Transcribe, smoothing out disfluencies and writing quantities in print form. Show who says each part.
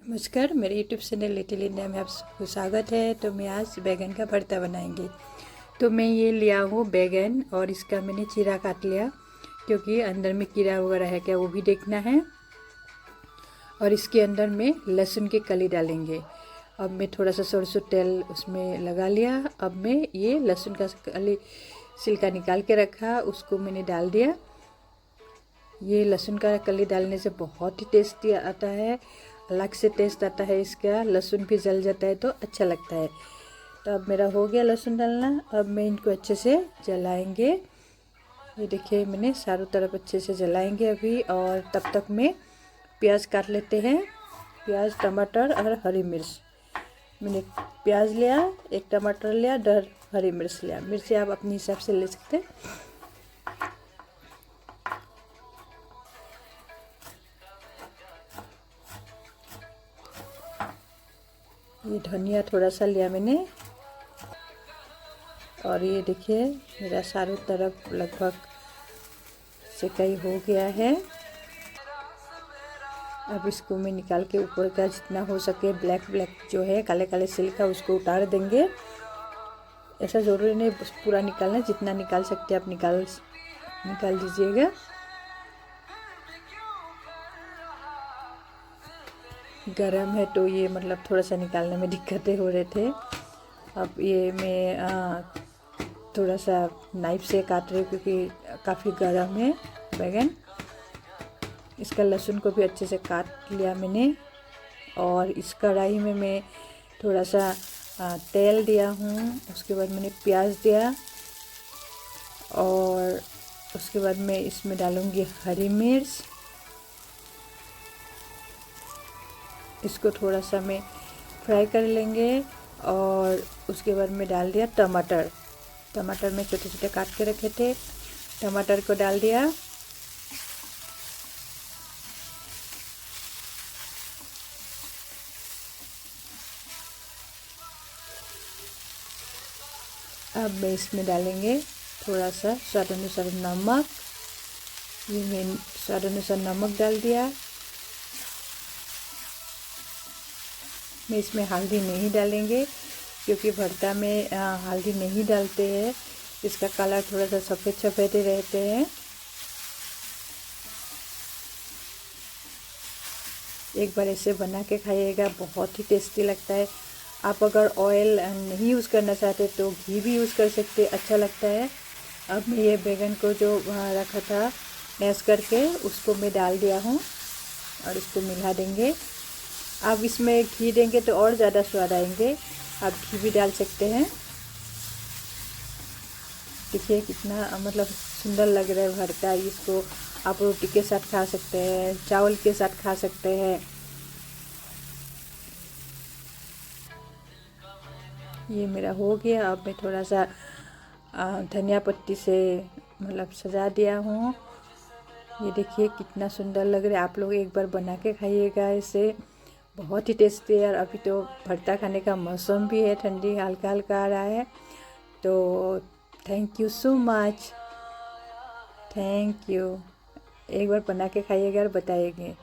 Speaker 1: नमस्कार, मेरे YouTube channel little India में आप सबको स्वागत है। तो मैं आज बैगन का भरता बनाएंगे। तो मैं ये लिया हूँ बैगन और इसका मैंने चीरा काट लिया क्योंकि अंदर में कीड़ा वगैरह है क्या वो भी देखना है। और इसके अंदर में लहसुन की कली डालेंगे। अब मैं थोड़ा सा सरसों तेल उसमें लगा लिया। अब मैं ये लहसुन का कली छिलका निकाल के रखा, उसको मैंने डाल दिया। ये लहसुन का कली डालने से बहुत ही टेस्टी आता है, अलग से टेस्ट आता है इसका। लहसुन भी जल जाता है तो अच्छा लगता है। तो अब मेरा हो गया लहसुन डालना। अब मैं इनको अच्छे से जलाएंगे। ये देखिए मैंने चारों तरफ अच्छे से जलाएंगे अभी। और तब तक में प्याज काट लेते हैं। प्याज, टमाटर और हरी मिर्च। मैंने प्याज लिया, एक टमाटर लिया, 10 हरी मिर्च लिया। मिर्ची आप अपने हिसाब से ले सकते हैं। ये धनिया थोड़ा सा लिया मैंने। और ये देखिए मेरा चारों तरफ लगभग सेकाई हो गया है। अब इसको मैं निकाल के ऊपर का जितना हो सके ब्लैक ब्लैक जो है काले काले छिलका उसको उतार देंगे। ऐसा ज़रूरी नहीं पूरा निकालना, जितना निकाल सकते आप निकाल दीजिएगा। गरम है तो ये मतलब थोड़ा सा निकालने में दिक्कतें हो रहे थे। अब ये मैं थोड़ा सा नाइफ से काट रही हूँ क्योंकि काफ़ी गर्म है बैगन। इसका लहसुन को भी अच्छे से काट लिया मैंने। और इस कढ़ाई में मैं थोड़ा सा तेल दिया हूँ। उसके बाद मैंने प्याज दिया और उसके बाद मैं इसमें डालूँगी हरी मिर्च। इसको थोड़ा सा मैं फ्राई कर लेंगे। और उसके बाद मैं डाल दिया टमाटर। टमाटर में छोटे छोटे काट के रखे थे, टमाटर को डाल दिया। अब मैं इसमें डालेंगे थोड़ा सा स्वाद अनुसार नमक। ये मैं स्वाद अनुसार नमक डाल दिया। मैं इसमें हल्दी नहीं डालेंगे क्योंकि भरता में हल्दी नहीं डालते हैं। इसका कलर थोड़ा सा सफ़ेद सफ़ेद रहते हैं। एक बार ऐसे बना के खाइएगा, बहुत ही टेस्टी लगता है। आप अगर ऑयल नहीं यूज़ करना चाहते तो घी भी यूज़ कर सकते, अच्छा लगता है। अब मैं ये बैगन को जो रखा था मैश करके उसको मैं डाल दिया हूँ और इसको मिला देंगे। आप इसमें घी देंगे तो और ज़्यादा स्वाद आएंगे, आप घी भी डाल सकते हैं। देखिए कितना मतलब सुंदर लग रहा है भरता। इसको आप रोटी के साथ खा सकते हैं, चावल के साथ खा सकते हैं। ये मेरा हो गया। अब मैं थोड़ा सा धनिया पत्ती से मतलब सजा दिया हूँ। ये देखिए कितना सुंदर लग रहा है। आप लोग एक बार बना के खाइएगा, इसे बहुत ही टेस्टी है। और अभी तो भरता खाने का मौसम भी है, ठंडी हल्का हल्का आ रहा है। तो thank you so much, thank you. एक बार बना के खाइएगा और बताइएगा।